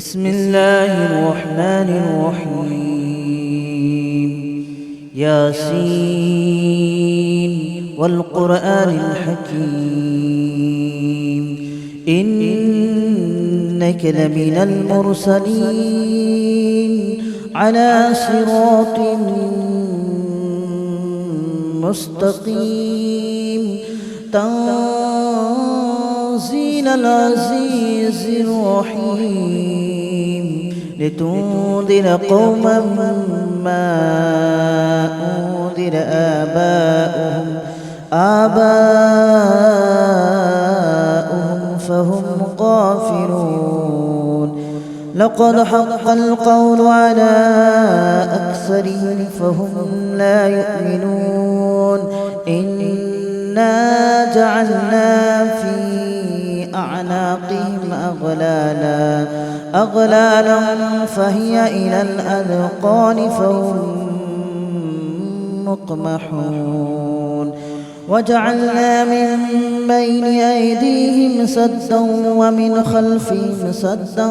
بسم الله الرحمن الرحيم. ياسين والقرآن الحكيم إنك لمن المرسلين على صراط مستقيم تنزيل العزيز الرحيم لتنذر قوما ما أنذر آباؤهم فهم غافلون. لقد حق القول على أكثرهم فهم لا يؤمنون. إنا جعلنا في أعناقهم أغلالا فهي إلى الأذقان فهم مقمحون. وجعلنا من بين أيديهم سدا ومن خلفهم سدا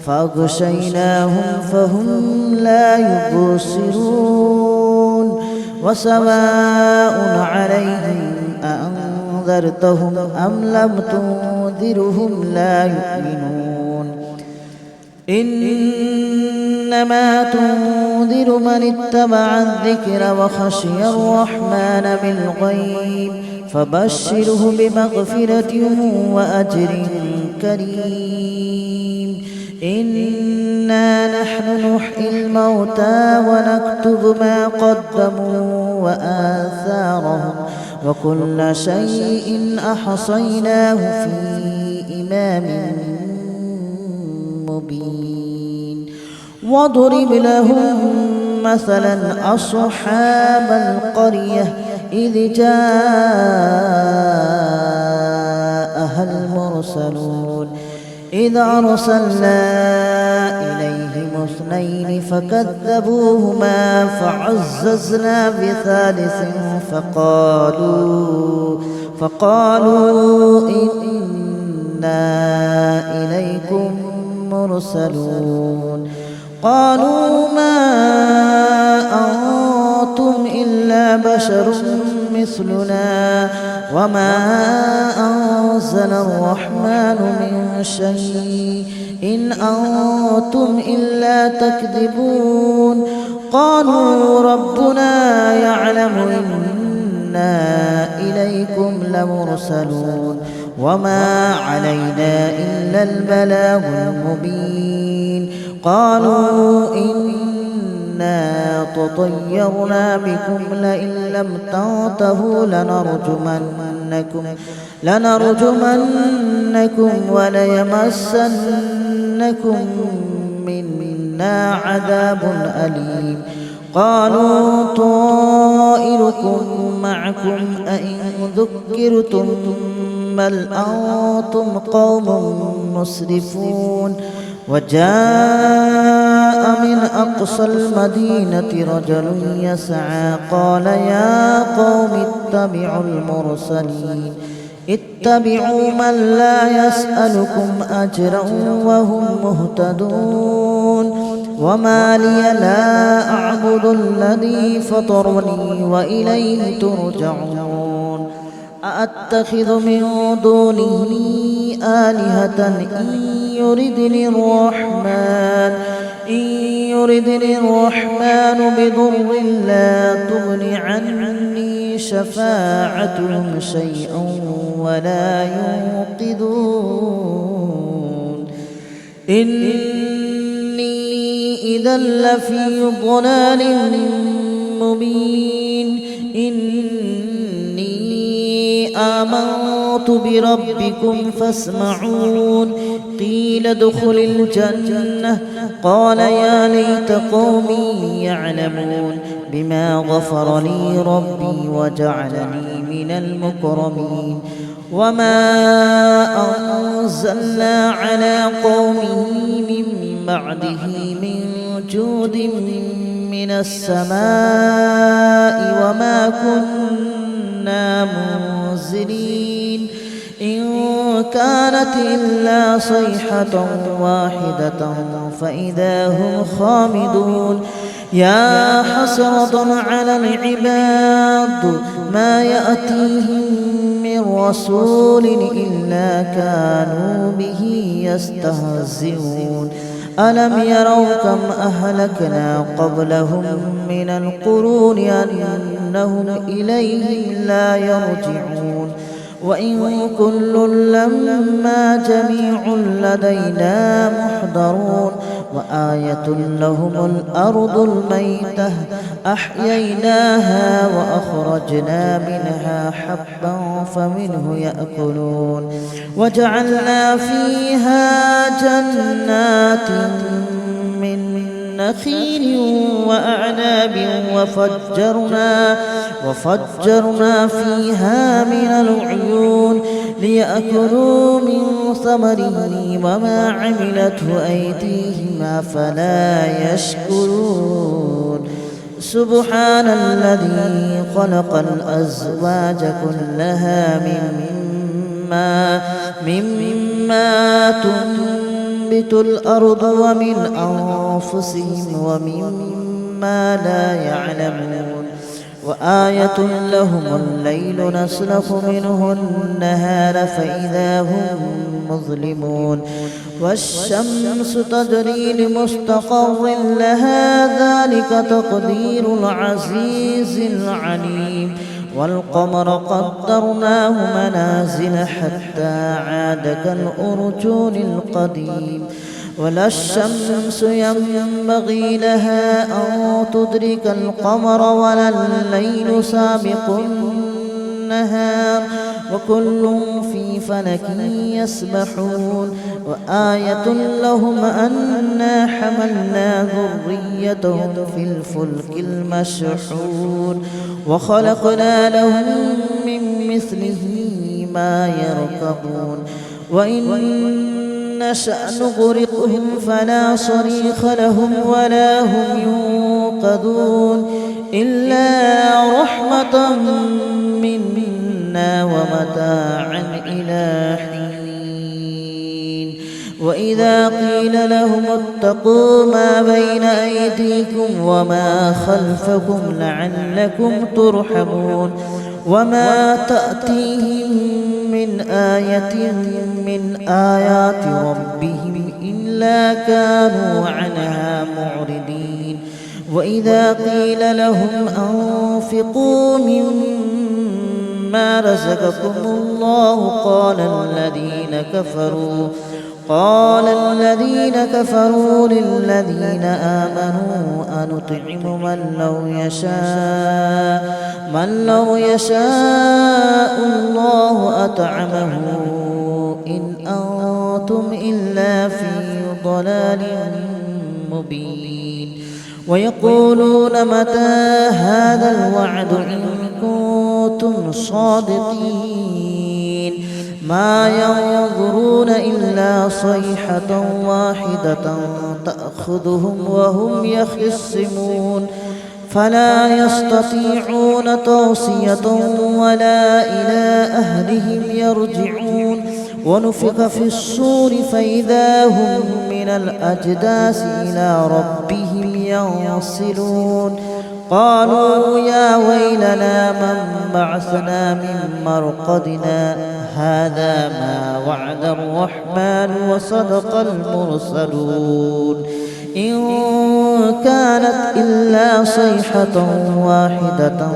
فأغشيناهم فهم لا يبصرون. وسواء عليهم أأنذرتهم أم لم تنذرهم لا يؤمنون. إنما تنذر من اتبع الذكر وخشي الرحمن بالغيب فبشره بمغفرة وأجر كريم. إنا نحن نحيي الموتى ونكتب ما قدموا وآثارهم وكل شيء أحصيناه في إمام مبين. واضرب لهم مثلا أصحاب القرية إذ جاءها المرسلون إذ أرسلنا إليهم اثنين فكذبوهما فعززنا بثالث فقالوا إنا إليكم مرسلون. قالوا ما أنتم إلا بشر مثلنا وما أنزل الرحمن من شيء إن أنتم إلا تكذبون. قالوا ربنا يعلم إنا إليكم لمرسلون وما علينا إلا البلاغ المبين. قالوا إنا تطيرنا بكم لئن لم تنتهوا لنرجمنكم وليمسنكم منا عذاب أليم. قالوا طائركم معكم أئن ذكرتم بل أنتم قوم مسرفون. وجاء من أقصى المدينة رجل يسعى قال يا قوم اتبعوا من لا يسألكم أجرا وهم مهتدون. وما لي لا أعبد الذي فطرني وإليه ترجعون. أأتخذ من دونه آلهة إن يردني الرحمن بضر لا تغن عني شفاعتهم شيئا ولا ينقذون. إني إذا لفي ضلال مبين. آمنت بربكم فاسمعون. قيل ادخل الجنة قال يا ليت قومي يعلمون بما غفر لي ربي وجعلني من المكرمين. وما أنزلنا على قومه من بعده من جود من السماء وما كنا منزلين. إن كانت إلا صيحة واحدة فإذا هم خامدون يا حسرة على العباد ما يأتيهم من رسول إلا كانوا به يستهزئون ألم يروا كم أهلكنا قبلهم من القرون أنهم إليهم لا يرجعون وإن كل لما جميع لدينا محضرون وآية لهم الأرض الميتة أحييناها وأخرجنا منها حبا فمنه يأكلون وجعلنا فيها جنات من نخيل وأعناب وفجرنا فيها من العيون ليأكلوا من ثمره وما عملته أيديهم أفلا يشكرون سبحان الذي خلق الأزواج كلها مما تنبت الأرض ومن أنفسهم ومما لا يعلمون وآية لهم الليل نسلخ منه النهار فإذا هم مظلمون والشمس تجري لمستقر لها ذلك تقدير العزيز العليم والقمر قدرناه منازل حتى عاد كالأرجون القديم ولا الشمس ينبغي لها أن تدرك القمر ولا الليل سابق النهار وكل في فلك يسبحون وآية لهم أنا حملنا ذريتهم في الفلك المشحون وخلقنا لهم من مثله ما يركبون وإن نشأ نغرقهم فلا صريخ لهم ولا هم ينقذون إلا رحمة منا ومتاعا إلى حين وإذا قيل لهم اتقوا ما بين أيديكم وما خلفكم لعلكم ترحمون وما تأتيهم من آية من آيات ربهم إلا كانوا عنها معرضين وإذا قيل لهم أنفقوا مما رزقكم الله قال الذين كفروا للذين آمنوا أنطعم من لو يشاء الله أطعمه إن أنتم إلا في ضلال مبين ويقولون متى هذا الوعد إن كنتم صادقين ما ينظرون إلا صيحة واحدة تأخذهم وهم يخصمون فلا يستطيعون توصية ولا إلى أهلهم يرجعون ونفخ في الصور فإذا هم من الأجداث إلى ربهم ينسلون قالوا يا ويلنا من بعثنا من مرقدنا هذا ما وعد الرحمن وصدق المرسلون إن كانت إلا صيحة واحدة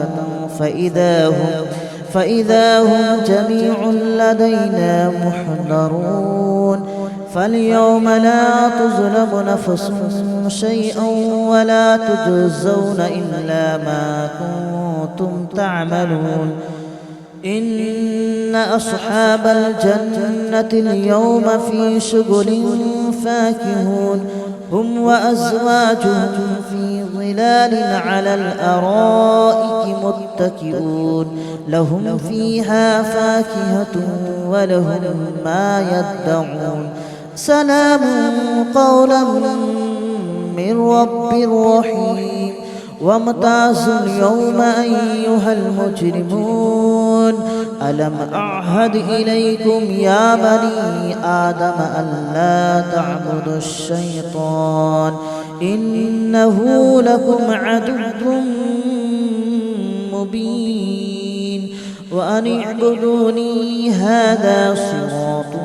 فإذا هم جميع لدينا محضرون فاليوم لا تظلم نفس شيئا ولا تجزون إلا ما كنتم تعملون إن أصحاب الجنة اليوم في شغل فاكهون هم وأزواجهم في ظلال على الأرائك متكئون لهم فيها فاكهة ولهم ما يدعون سلام قولا من رب رحيم وامتازوا اليوم أيها المجرمون ألم أعهد إليكم يا بني آدم ألا تعبدوا الشيطان إنه لكم عدو مبين وأن اعبدوني هذا صراط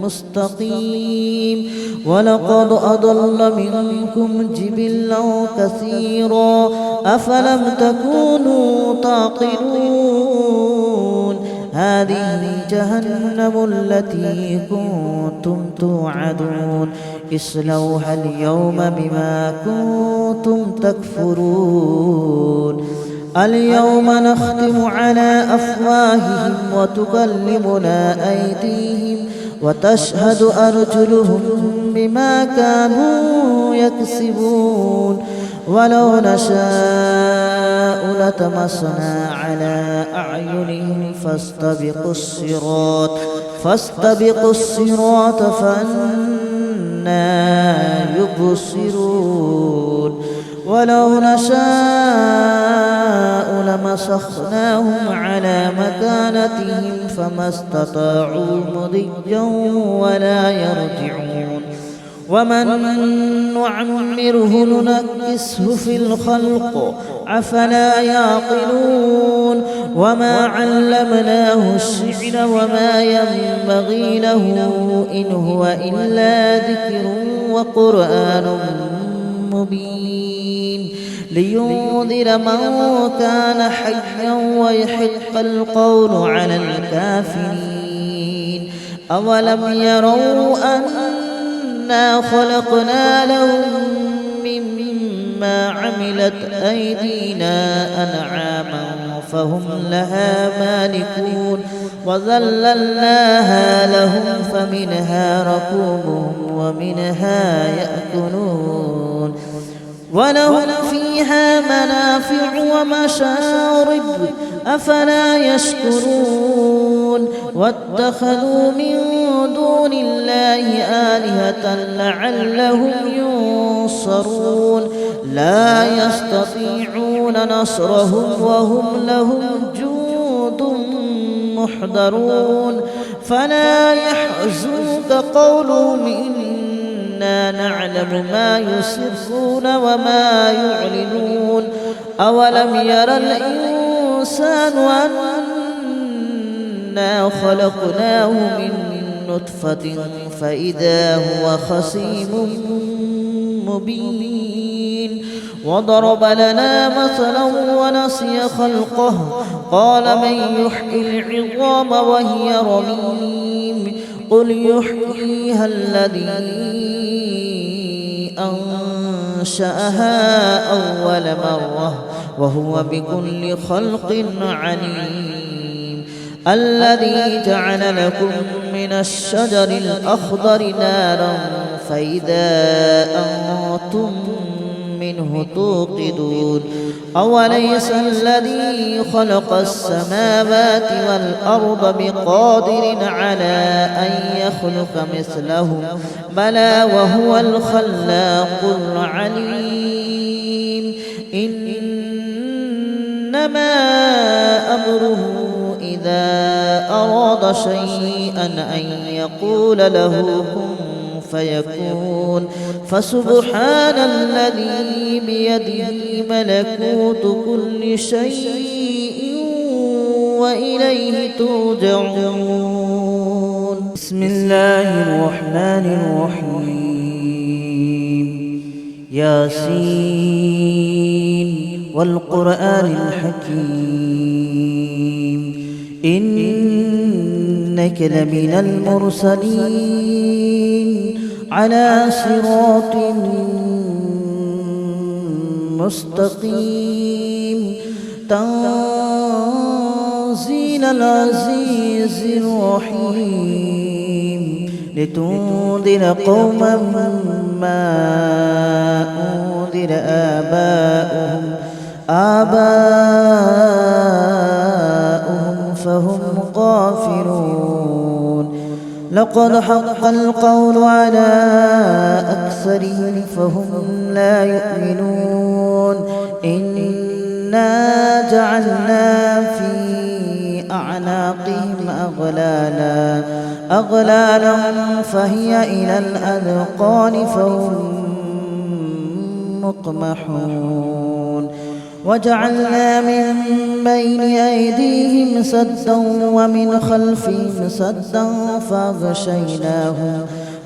مستقيم ولقد أضل منكم جبلا كثيرا أفلم تكونوا تعقلون هذه جهنم التي كنتم توعدون اصلوها اليوم بما كنتم تكفرون اليوم نختم على أفواههم وتكلمنا أيديهم وتشهد أرجلهم بما كانوا يكسبون ولو نشاء لطمسنا على أعينهم فاستبقوا الصراط فأنى يبصرون ولو نشاء لمسخناهم على مكانتهم فما استطاعوا مضيا ولا يرجعون ومن نعمره ننكسه في الخلق أفلا يعقلون وما علمناه الشعر وما ينبغي له إن هو إلا ذكر وقرآن مبين لينذر من كان حيا ويحق القول على الكافرين أولم يروا أنا خلقنا لهم مما عملت أيدينا أنعاما فهم لها مالكون وذللناها لهم فمنها ركوبهم ومنها يأكلون ولهم فيها منافع ومشارب أفلا يشكرون واتخذوا من دون الله آلهة لعلهم ينصرون لا يستطيعون نصرهم وهم لهم جند محضرون فلا يحزنك قولهم إنا نعلم ما يسرون وما يعلنون أولم ير الإنسان أنا خلقناه من نطفة فإذا هو خصيم مبين وضرب لنا مثلا ونسي خلقه قال من يحيي العظام وهي رميم قل يحييها الذي أنشأها أول مرة وهو بكل خلق عليم الذي جعل لكم من الشجر الأخضر نارا فإذا أنتم منه توقدون أوليس الذي خلق السماوات والأرض بقادر على أن يخلق مثلهم بلى وهو الخلاق العليم إنما أمره إذا أراد شيئا أن يقول له كن فيكون فسبحان الذي بيده ملكوت كل شيء وإليه ترجعون بسم الله الرحمن الرحيم ياسين والقرآن الحكيم إنك لمن المرسلين على صراط مستقيم تنزيل العزيز الرحيم لتنذر قوما ما أنذر آباؤهم فهم غافلون لقد حق القول على أكثرهم فهم لا يؤمنون إنا جعلنا في أعناقهم أغلالا فهي إلى الأذقان فهم مقمحون وجعلنا من بين أيديهم سدا ومن خلفهم سدا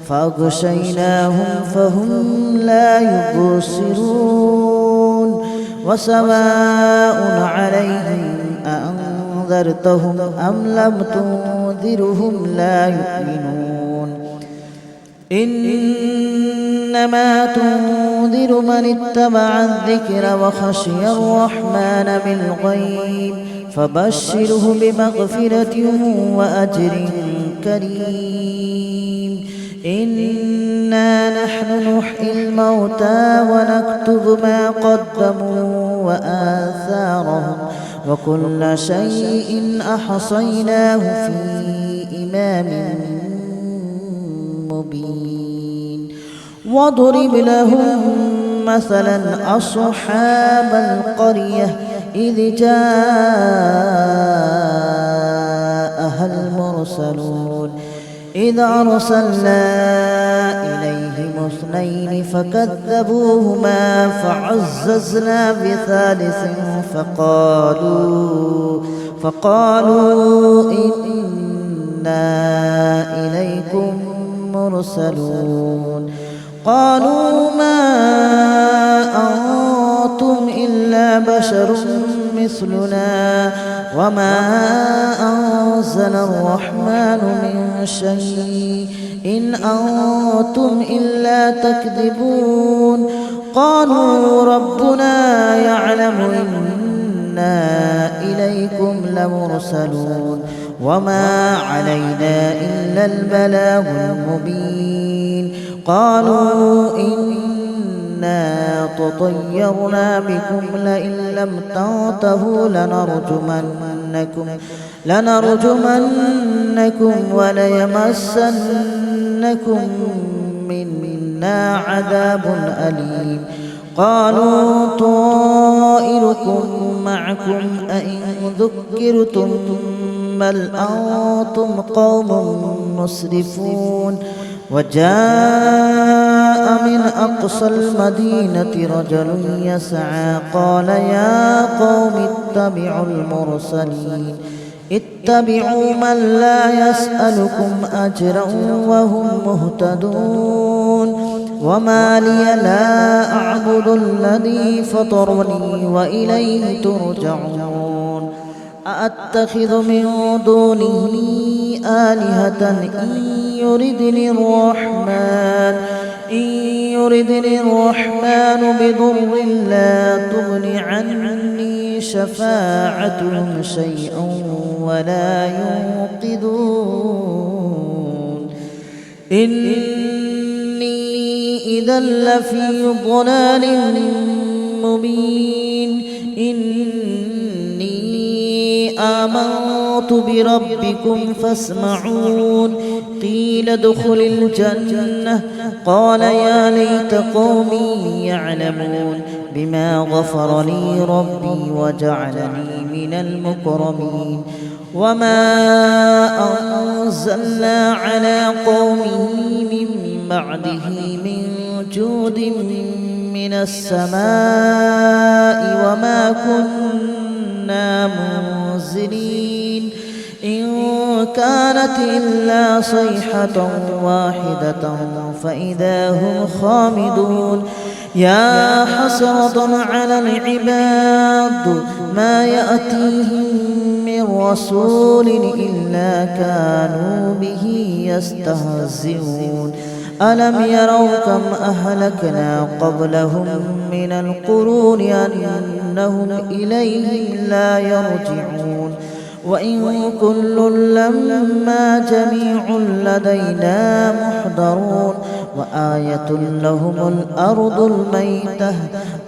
فأغشيناهم فهم لا يبصرون وسواء عليهم أأنذرتهم أم لم تنذرهم لا يؤمنون إنما تنذر من اتبع الذكر وخشي الرحمن بالغيب فبشره بمغفرة وأجر كريم إنا نحن نحيي الموتى ونكتب ما قدموا وآثارهم وكل شيء أحصيناه في إمام مبين واضرب لهم مثلا أصحاب القرية إذ جاءها المرسلون إذ أرسلنا إليهم اثنين فكذبوهما فعززنا بثالث فقالوا إنا إليكم مرسلون قالوا ما أنتم إلا بشر مثلنا وما أنزل الرحمن من شيء إن أنتم إلا تكذبون قالوا ربنا يعلم إنا إليكم لمرسلون وما علينا إلا البلاغ المبين قالوا إنا تطيرنا بكم لئن لم تنتهوا لنرجمنكم وليمسنكم منا عذاب أليم قالوا طائركم معكم أئن ذكرتم بل أنتم قوم مسرفون وجاء من أقصى المدينة رجل يسعى قال يا قوم اتبعوا من لا يسألكم أجرا وهم مهتدون وما لي لا أعبد الذي فطرني وإليه ترجعون أأتخذ من دونه آلهة إن يردني الرحمن بضر لا تغن عني شفاعتهم شيئا ولا ينقذون إني إذا لفي ضلال مبين إني آمنت بربكم فاسمعون قيل ادخل الجنة قال يا ليت قومي يعلمون بما غفر لي ربي وجعلني من المكرمين وما أنزلنا على قومه من بعده من جود من السماء وما كنا منزلين إن كانت إلا صيحة واحدة فإذا هم خامدون يا حسرة على العباد ما يأتيهم من رسول إلا كانوا به يستهزئون ألم يروا كم أهلكنا قبلهم من القرون أنهم إليهم لا يرجعون وإن كل لما جميع لدينا محضرون وآية لهم الأرض الميتة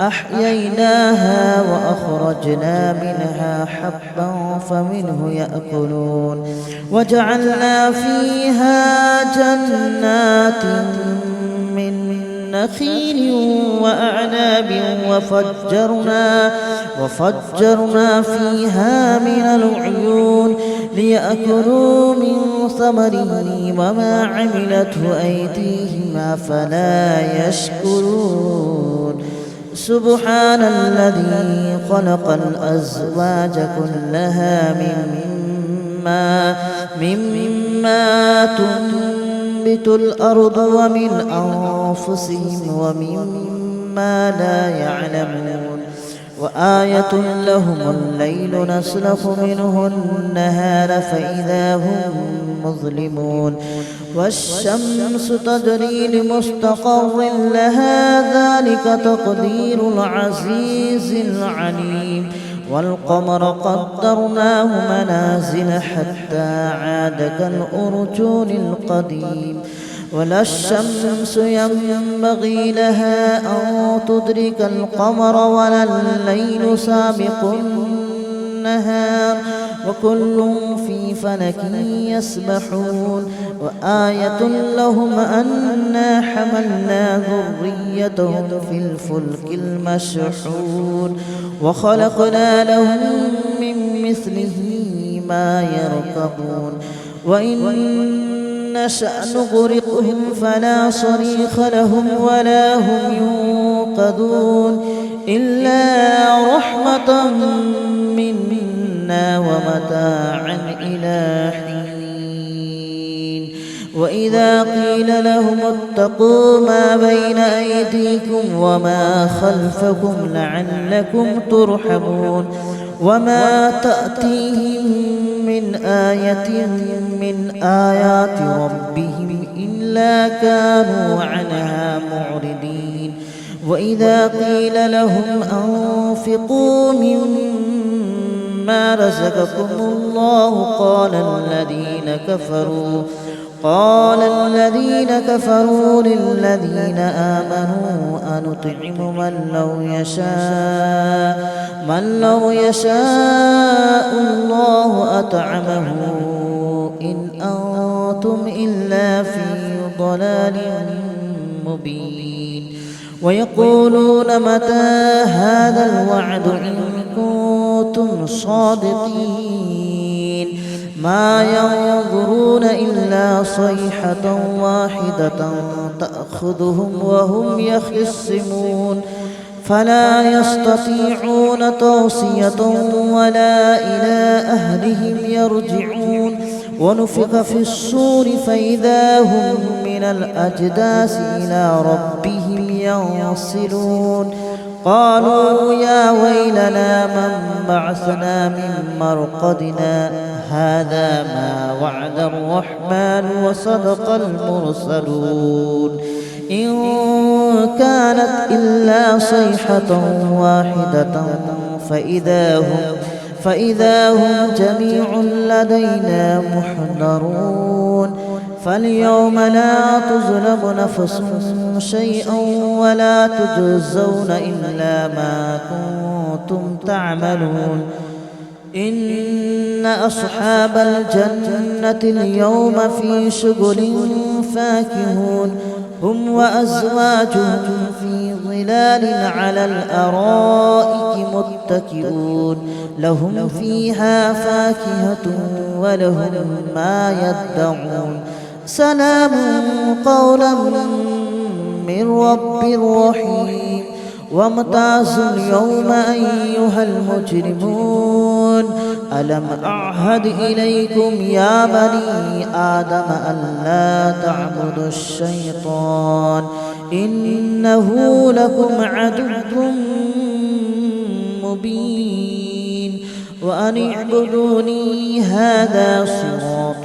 أحييناها وأخرجنا منها حبا فمنه يأكلون وجعلنا فيها جنات من نخيل وأعناب وفجرنا فيها من العيون ليأكلوا من ثمره وما عملته أيديهم أفلا يشكرون سبحان الذي خلق الأزواج كلها مما تنبت الأرض ومن أنفسهم ومما لا يعلمون وآية لهم الليل نسلخ منه النهار فإذا هم مظلمون والشمس تجري لمستقر لها ذلك تقدير العزيز العليم والقمر قدرناه منازل حتى عاد كالأرجون القديم ولا الشمس ينبغي لها أن تدرك القمر ولا الليل سابق النهار وكل في فلك يسبحون وآية لهم أنا حملنا ذريتهم في الفلك المشحون وخلقنا لهم من مثله ما يركبون وإن نشأ نغرقهم فلا صريخ لهم ولا هم ينقذون إلا رحمة منا ومتاعا إلى حين وإذا قيل لهم اتقوا ما بين أيديكم وما خلفكم لعلكم ترحمون وما تأتيهم من آية من آيات ربهم إلا كانوا عنها معرضين وإذا قيل لهم أنفقوا مما رزقكم الله قال الذين كفروا للذين آمنوا أنطعم من لو يشاء الله أطعمه إن أنتم إلا في ضلال مبين ويقولون متى هذا الوعد إن كنتم صادقين ما ينظرون إلا صيحة واحدة تأخذهم وهم يخصمون فلا يستطيعون توصية ولا إلى أهلهم يرجعون ونفخ في الصور فإذا هم من الأجداث إلى ربهم ينسلون قالوا يا ويلنا من بعثنا من مرقدنا هذا ما وعد الرحمن وصدق المرسلون إن كانت إلا صيحة واحدة فإذا هم جميع لدينا محضرون فاليوم لا تظلم نفس شيئا ولا تجزون إلا ما كنتم تعملون إن أصحاب الجنة اليوم في شغل فاكهون هم وأزواجهم في ظلال على الأرائك متكئون لهم فيها فاكهة ولهم ما يدعون سلام قولا من رب رحيم وامتازوا اليوم أيها المجرمون ألم أعهد إليكم يا بني آدم ألا تعبدوا الشيطان إنه لكم عدو مبين وأن اعبدوني هذا صراط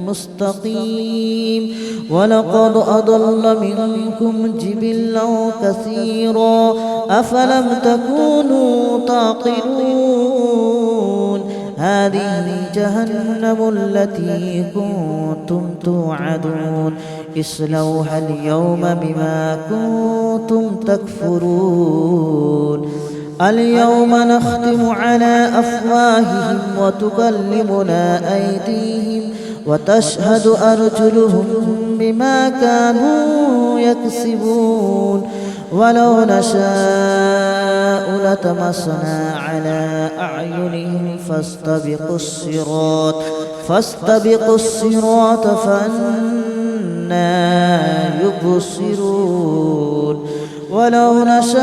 مستقيم ولقد أضل منكم جبلا كثيرا أفلم تكونوا تعقلون هذه جهنم التي كنتم توعدون اصلوها اليوم بما كنتم تكفرون اليوم نختم على أفواههم وتكلمنا أيديهم وتشهد أرجلهم بما كانوا يكسبون ولو نشاء لطمسنا على أعينهم فاستبقوا الصراط فأنى يبصرون ولو نشاء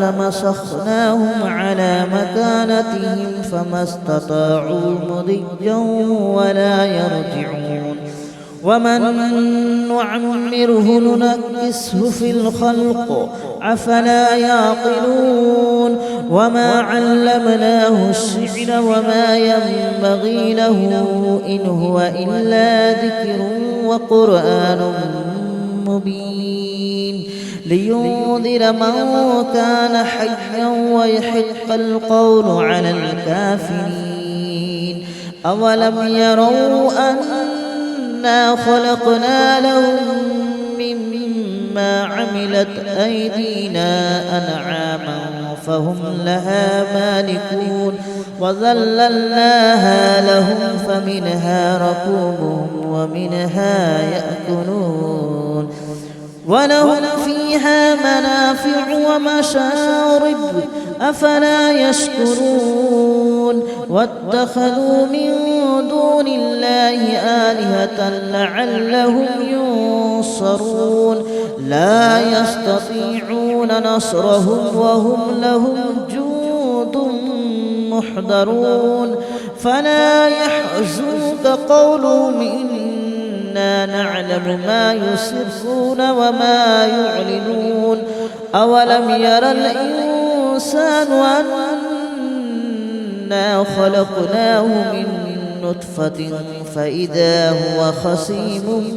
لمسخناهم على مكانتهم فما استطاعوا مضيا ولا يرجعون ومن نعمره ننكسه في الخلق أفلا يعقلون وما علمناه الشعر وما ينبغي له إن هو إلا ذكر وقرآن مبين لينذر من كان حيا ويحق القول على الكافرين أولم يروا أنا خلقنا لهم مما عملت أيدينا أنعاما فهم لها مالكون وذللناها لهم فمنها ركوبهم ومنها يأكلون ولهم فيها منافع ومشارب أفلا يشكرون واتخذوا من دون الله آلهة لعلهم ينصرون لا يستطيعون نصرهم وهم لهم جند محضرون فلا يحزنك قولهم إنا نعلم ما يسرون وما يعلنون أولم ير الإنسان أنا خلقناه من نطفة فإذا هو خصيم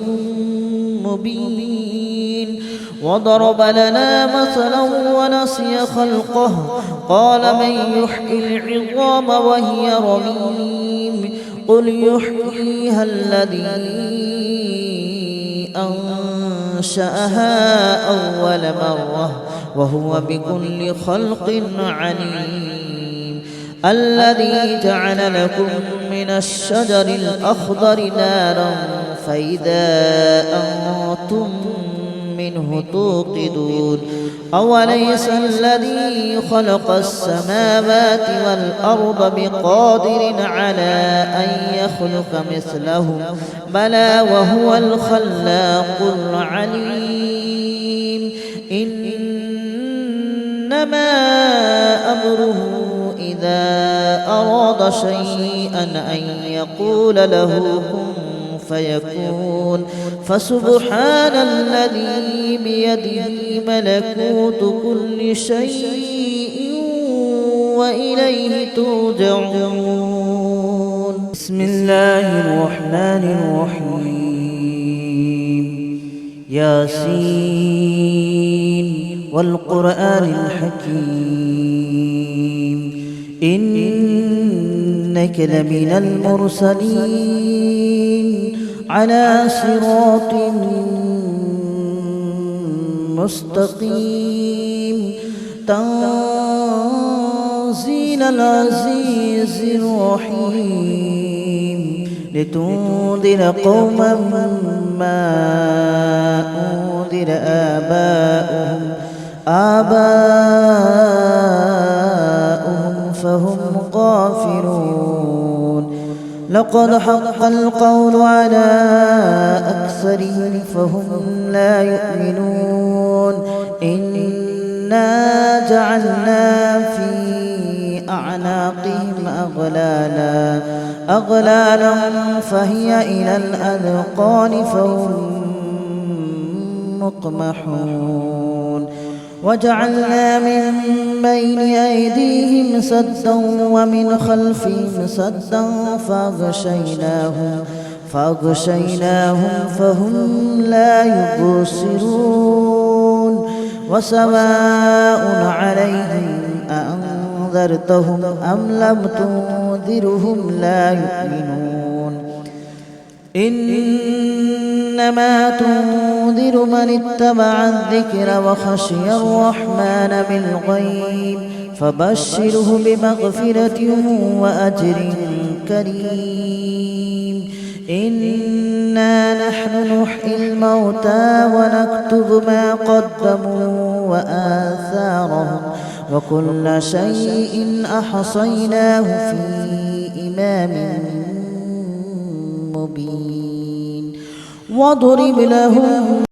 مبين وضرب لنا مثلا ونسي خلقه قال من يحيي العظام وهي رميم قل يحييها الذي أنشأها أول مرة وهو بكل خلق عليم الذي جعل لكم من الشجر الأخضر نارا فإذا أنتم منه توقدون أوليس الذي خلق السماوات والأرض بقادر على أن يخلق مثلهم بلى وهو الخلاق العليم إنما أمره إذا أراد شيئا أن يقول له كن فيكون فسبحان الذي بيده ملكوت كل شيء وإليه ترجعون بسم الله الرحمن الرحيم ياسين والقرآن الحكيم إنك لمن المرسلين على صراط مستقيم تنزيل العزيز الرحيم لتنذر قوما ما أنذر آباؤهم فهم غافلون لقد حق القول على أكثرهم فهم لا يؤمنون إنا جعلنا في أعناقهم أغلالا فهي إلى الأذقان فهم مقمحون وجعلنا من بين أيديهم سدا ومن خلفهم سدا فأغشيناهم فهم لا يبصرون وسواء عليهم أأنذرتهم أم لم تنذرهم لا يؤمنون إنما تنذر من اتبع الذكر وخشي الرحمن بالغيب فبشره بمغفرة وأجر كريم إنا نحن نحيي الموتى ونكتب ما قدموا وآثارهم وكل شيء أحصيناه في إمام مبين واضرب لهم